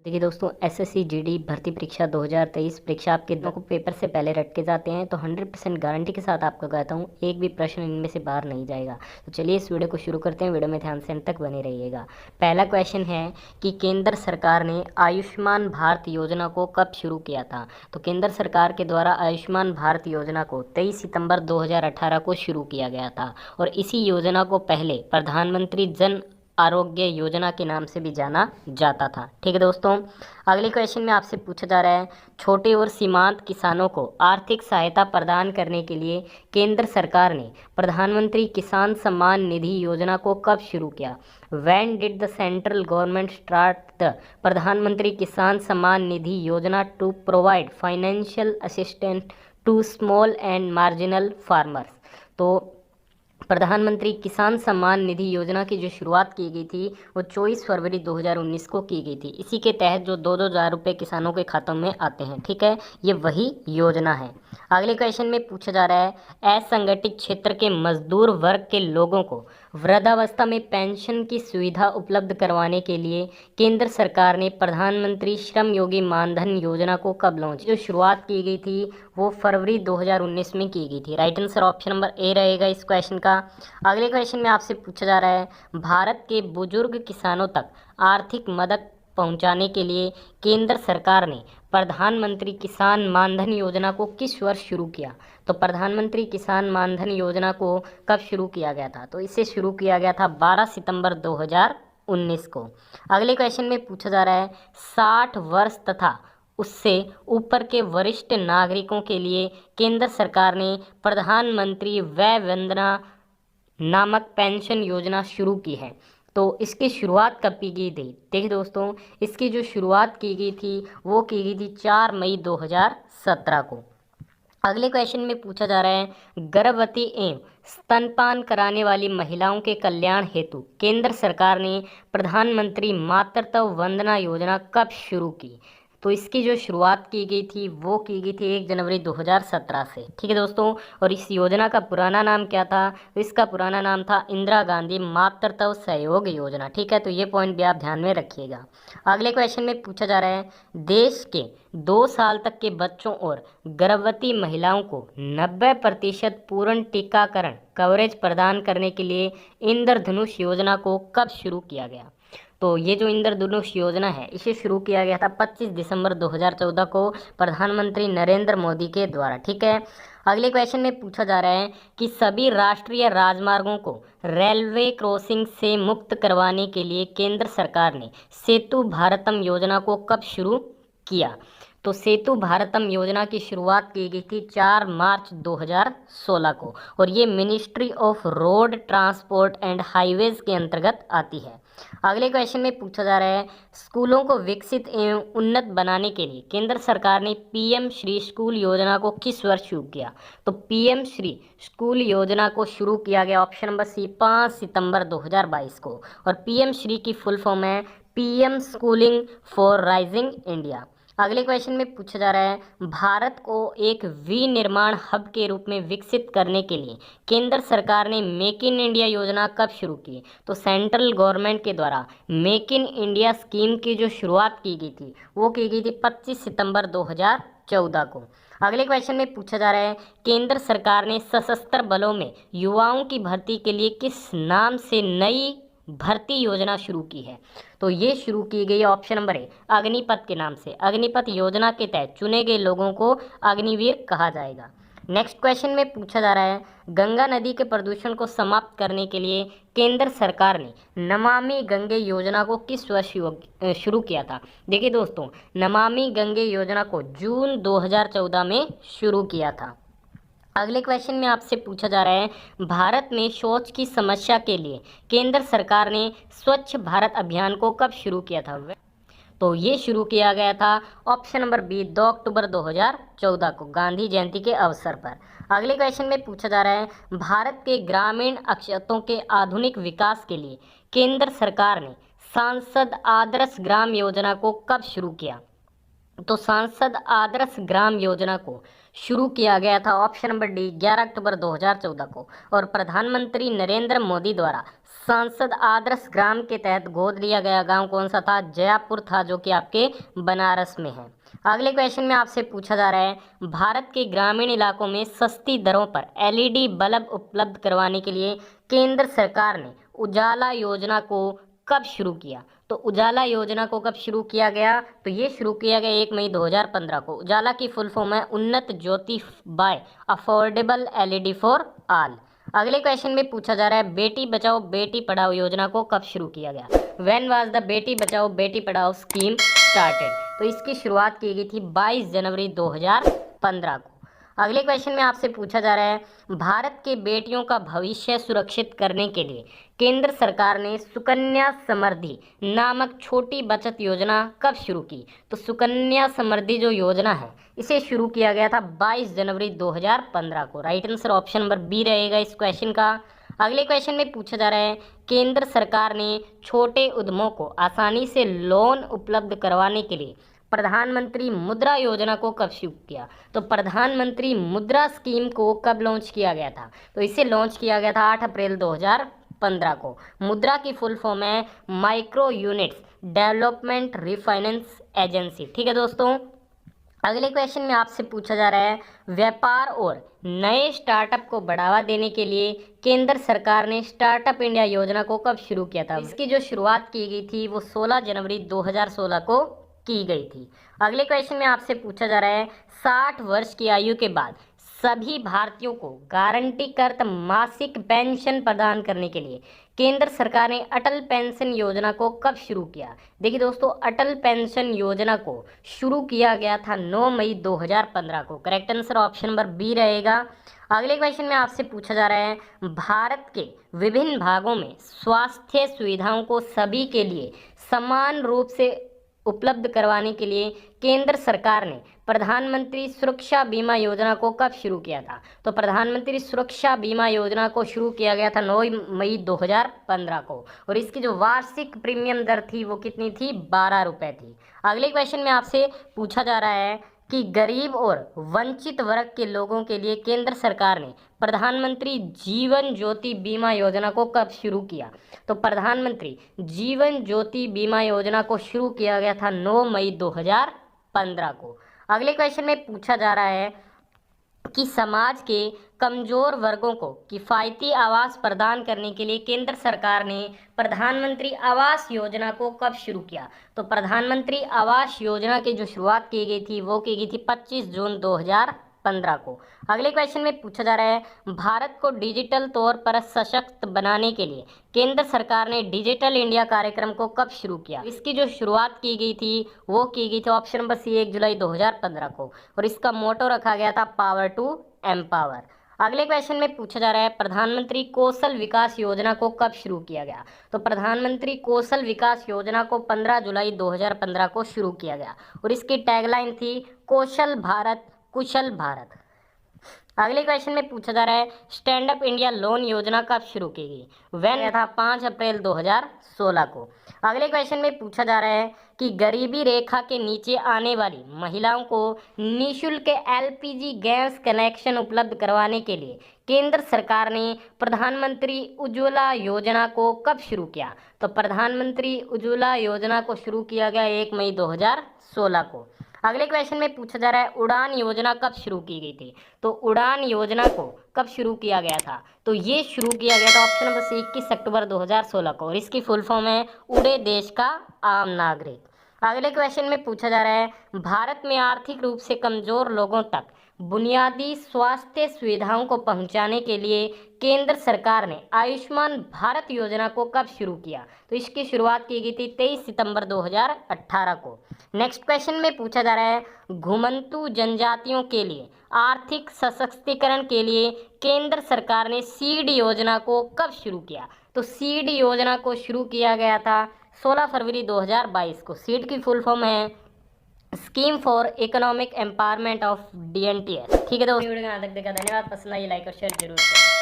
देखिए दोस्तों, SSC GD भर्ती परीक्षा 2023 परीक्षा आपके दो पेपर से पहले रट के जाते हैं तो 100% गारंटी के साथ आपको कहता हूँ एक भी प्रश्न इनमें से बाहर नहीं जाएगा। तो चलिए इस वीडियो को शुरू करते हैं। वीडियो में ध्यान से अंत तक बने रहिएगा। पहला क्वेश्चन है कि केंद्र सरकार ने आयुष्मान भारत योजना को कब शुरू किया था। तो केंद्र सरकार के द्वारा आयुष्मान भारत योजना को 23 सितंबर 2018 को शुरू किया गया था और इसी योजना को पहले प्रधानमंत्री जन आरोग्य योजना के नाम से भी जाना जाता था। ठीक है दोस्तों, अगले क्वेश्चन में आपसे पूछा जा रहा है छोटे और सीमांत किसानों को आर्थिक सहायता प्रदान करने के लिए केंद्र सरकार ने प्रधानमंत्री किसान सम्मान निधि योजना को कब शुरू किया। When did the central government start the Pradhan Mantri Kisan Samman Nidhi Yojana to provide financial assistance to small and marginal farmers. तो प्रधानमंत्री किसान सम्मान निधि योजना की जो शुरुआत की गई थी वो 24 फरवरी 2019 को की गई थी। इसी के तहत जो 2-2 हज़ार रुपये किसानों के खातों में आते हैं। ठीक है, ये वही योजना है। अगले क्वेश्चन में पूछा जा रहा है असंगठित क्षेत्र के मजदूर वर्ग के लोगों को वृद्धावस्था में पेंशन की सुविधा उपलब्ध करवाने के लिए केंद्र सरकार ने प्रधानमंत्री श्रम योगी मानधन योजना को कब लॉन्च। जो शुरुआत की गई थी वो फरवरी 2019 में की गई थी। Right answer option number A रहेगा इस क्वेश्चन का। अगले क्वेश्चन में आपसे पूछा जा रहा है भारत के बुजुर्ग किसानों तक आर्थिक मदद पहुंचाने के लिए केंद्र सरकार ने प्रधानमंत्री किसान मानधन योजना को किस वर्ष शुरू किया। तो प्रधानमंत्री किसान मानधन योजना को कब शुरू किया गया था। तो इसे शुरू किया गया था 12 सितंबर 2019 को। अगले क्वेश्चन में पूछा जा रहा है 60 वर्ष तथा उससे ऊपर के वरिष्ठ नागरिकों के लिए केंद्र सरकार ने प्रधानमंत्री वय वंदना नामक पेंशन योजना शुरू की है। तो इसकी शुरुआत कब की गई थी। देखिए दोस्तों, इसकी जो शुरुआत की गई थी वो की गई थी 4 मई 2017 को। अगले क्वेश्चन में पूछा जा रहा है गर्भवती एवं स्तनपान कराने वाली महिलाओं के कल्याण हेतु केंद्र सरकार ने प्रधानमंत्री मातृत्व वंदना योजना कब शुरू की। तो इसकी जो शुरुआत की गई थी वो की गई थी 1 जनवरी 2017 से। ठीक है दोस्तों, और इस योजना का पुराना नाम क्या था। तो इसका पुराना नाम था इंदिरा गांधी मातृत्व सहयोग योजना। ठीक है, तो ये पॉइंट भी आप ध्यान में रखिएगा। अगले क्वेश्चन में पूछा जा रहा है देश के 2 साल तक के बच्चों और गर्भवती महिलाओं को 90% पूर्ण टीकाकरण कवरेज प्रदान करने के लिए इंद्रधनुष योजना को कब शुरू किया गया। तो ये जो इंद्रधनुष योजना है इसे शुरू किया गया था 25 दिसंबर 2014 को प्रधानमंत्री नरेंद्र मोदी के द्वारा। ठीक है, अगले क्वेश्चन में पूछा जा रहा है कि सभी राष्ट्रीय राजमार्गों को रेलवे क्रॉसिंग से मुक्त करवाने के लिए केंद्र सरकार ने सेतु भारतम योजना को कब शुरू किया। तो सेतु भारतम योजना की शुरुआत की गई थी 4 मार्च 2016 को और ये ministry of road transport and highways के अंतर्गत आती है। अगले क्वेश्चन में पूछा जा रहा है स्कूलों को विकसित एवं उन्नत बनाने के लिए केंद्र सरकार ने पीएम श्री स्कूल योजना को किस वर्ष शुरू किया। तो पीएम श्री स्कूल योजना को शुरू किया गया ऑप्शन नंबर सी 5 सितंबर 2022 को और पीएम श्री की फुल फॉर्म है PM schooling for rising India. अगले क्वेश्चन में पूछा जा रहा है भारत को एक विनिर्माण हब के रूप में विकसित करने के लिए केंद्र सरकार ने मेक इन इंडिया योजना कब शुरू की। तो सेंट्रल गवर्नमेंट के द्वारा मेक इन इंडिया स्कीम की जो शुरुआत की गई थी वो की गई थी 25 सितंबर 2014 को। अगले क्वेश्चन में पूछा जा रहा है केंद्र सरकार ने सशस्त्र बलों में युवाओं की भर्ती के लिए किस नाम से नई भर्ती योजना शुरू की है। तो ये शुरू की गई ऑप्शन नंबर ए अग्निपथ के नाम से। अग्निपथ योजना के तहत चुने गए लोगों को अग्निवीर कहा जाएगा। नेक्स्ट क्वेश्चन में पूछा जा रहा है गंगा नदी के प्रदूषण को समाप्त करने के लिए केंद्र सरकार ने नमामि गंगे योजना को किस वर्ष शुरू किया था। देखिए दोस्तों, नमामि गंगे योजना को जून 2014 में शुरू किया था। अगले क्वेश्चन में आपसे पूछा जा रहा है भारत में शौच की समस्या के लिए केंद्र सरकार ने स्वच्छ भारत अभियान को कब शुरू किया था। तो ये शुरू किया गया था ऑप्शन नंबर बी 2 अक्टूबर 2014 को गांधी जयंती के अवसर पर। अगले क्वेश्चन में पूछा जा रहा है भारत के ग्रामीण क्षेत्रों के आधुनिक विकास के लिए केंद्र सरकार ने सांसद आदर्श ग्राम योजना को कब शुरू किया। तो सांसद आदर्श ग्राम योजना को शुरू किया गया था ऑप्शन नंबर डी 11 अक्टूबर 2014 को और प्रधानमंत्री नरेंद्र मोदी द्वारा सांसद आदर्श ग्राम के तहत गोद लिया गया गांव कौन सा था? जयपुर था, जो कि आपके बनारस में है। अगले क्वेश्चन में आपसे पूछा जा रहा है, भारत के ग्रामीण इलाकों में सस्ती दरों पर एलईडी बल्ब उपलब्ध करवाने के लिए केंद्र सरकार ने उजाला योजना को कब शुरू किया? तो उजाला योजना को कब शुरू किया गया? तो ये शुरू किया गया 1 मई 2015 को। उजाला की फुल फॉर्म है Unnat Jyoti by affordable LED for all. अगले क्वेश्चन में पूछा जा रहा है, बेटी बचाओ बेटी पढ़ाओ योजना को कब शुरू किया गया? When was the Beti Bachao Beti Padhao scheme started? तो इसकी शुरुआत की गई थी 22 जनवरी 2015 को। अगले क्वेश्चन में आपसे पूछा जा रहा है, भारत के बेटियों का भविष्य सुरक्षित करने के लिए केंद्र सरकार ने सुकन्या समृद्धि नामक छोटी बचत योजना कब शुरू की? तो सुकन्या समृद्धि जो योजना है इसे शुरू किया गया था 22 जनवरी 2015 को। Right answer option number B रहेगा इस क्वेश्चन का। अगले क्वेश्चन में पूछा जा रहा है, केंद्र सरकार ने छोटे उद्यमों को आसानी से लोन उपलब्ध करवाने के लिए प्रधानमंत्री मुद्रा योजना को कब शुरू किया? तो प्रधानमंत्री मुद्रा स्कीम को कब लॉन्च किया गया था? तो इसे लॉन्च किया गया था 8 अप्रैल 2015 को। मुद्रा की फुल फॉर्म है micro units development refinance agency. ठीक है दोस्तों। अगले क्वेश्चन में आपसे पूछा जा रहा है, व्यापार और नए स्टार्टअप को बढ़ावा देने के लिए केंद्र सरकार ने स्टार्टअप इंडिया योजना को कब शुरू किया था? इसकी जो शुरुआत की गई थी वो 16 जनवरी 2016 को की गई थी। अगले क्वेश्चन में आपसे पूछा जा रहा है, 60 वर्ष की आयु के बाद सभी भारतीयों को गारंटीकृत मासिक पेंशन प्रदान करने के लिए केंद्र सरकार ने अटल पेंशन योजना को कब शुरू किया? देखिए दोस्तों, अटल पेंशन योजना को शुरू किया गया था 9 मई 2015 को। Correct answer option number B रहेगा। अगले क्वेश्चन में आपसे पूछा जा रहा है, भारत के विभिन्न भागों में स्वास्थ्य सुविधाओं को सभी के लिए समान रूप से उपलब्ध करवाने के लिए केंद्र सरकार ने प्रधानमंत्री सुरक्षा बीमा योजना को कब शुरू किया था? तो प्रधानमंत्री सुरक्षा बीमा योजना को शुरू किया गया था 9 मई 2015 को, और इसकी जो वार्षिक प्रीमियम दर थी वो कितनी थी? 12 रुपये थी। अगले क्वेश्चन में आपसे पूछा जा रहा है कि गरीब और वंचित वर्ग के लोगों के लिए केंद्र सरकार ने प्रधानमंत्री जीवन ज्योति बीमा योजना को कब शुरू किया? तो प्रधानमंत्री जीवन ज्योति बीमा योजना को शुरू किया गया था 9 मई 2015 को। अगले क्वेश्चन में पूछा जा रहा है कि समाज के कमजोर वर्गों को किफ़ायती आवास प्रदान करने के लिए केंद्र सरकार ने प्रधानमंत्री आवास योजना को कब शुरू किया? तो प्रधानमंत्री आवास योजना की जो शुरुआत की गई थी वो की गई थी 25 जून 2015 को। अगले क्वेश्चन में पूछा जा रहा है, भारत को डिजिटल तौर पर सशक्त बनाने के लिए केंद्र सरकार ने डिजिटल इंडिया कार्यक्रम को कब शुरू किया? इसकी जो शुरुआत की गई थी वो की गई थी ऑप्शन नंबर सी 1 जुलाई 2015 को, और इसका मोटो रखा गया था पावर टू एम्पावर। अगले क्वेश्चन में पूछा जा रहा है, प्रधानमंत्री कौशल विकास योजना को कब शुरू किया गया? तो प्रधानमंत्री कौशल विकास योजना को 15 जुलाई 2015 को शुरू किया गया, और इसकी टैगलाइन थी कौशल भारत कुशल भारत। अगले क्वेश्चन में पूछा जा रहा है, स्टैंड अप इंडिया लोन योजना कब शुरू की गई? वह था 5 अप्रैल 2016 को। अगले क्वेश्चन में पूछा जा रहा है कि गरीबी रेखा के नीचे आने वाली महिलाओं को निःशुल्क एलपीजी गैस कनेक्शन उपलब्ध करवाने के लिए केंद्र सरकार ने प्रधानमंत्री उज्ज्वला योजना को कब शुरू किया? तो प्रधानमंत्री उज्ज्वला योजना को शुरू किया गया 1 मई 2016 को। अगले क्वेश्चन में पूछा जा रहा है, उड़ान योजना कब शुरू की गई थी? तो उड़ान योजना को कब शुरू किया गया था? तो ये शुरू किया गया था ऑप्शन नंबर सी 21 अक्टूबर 2016 को, और इसकी फुल फॉर्म है उड़े देश का आम नागरिक। अगले क्वेश्चन में पूछा जा रहा है, भारत में आर्थिक रूप से कमजोर लोगों तक बुनियादी स्वास्थ्य सुविधाओं को पहुंचाने के लिए केंद्र सरकार ने आयुष्मान भारत योजना को कब शुरू किया? तो इसकी शुरुआत की गई थी 23 सितंबर 2018 को। नेक्स्ट क्वेश्चन में पूछा जा रहा है, घुमंतू जनजातियों के लिए आर्थिक सशक्तिकरण के लिए केंद्र सरकार ने सीड योजना को कब शुरू किया? तो सीड योजना को शुरू किया गया था 16 फरवरी 2022 को। सीड की फुल फॉर्म है scheme for economic empowerment of DNTS। ठीक है दोस्तों, वीडियो को यहाँ तक देखा, धन्यवाद। पसंद आई लाइक और शेयर जरूर करें।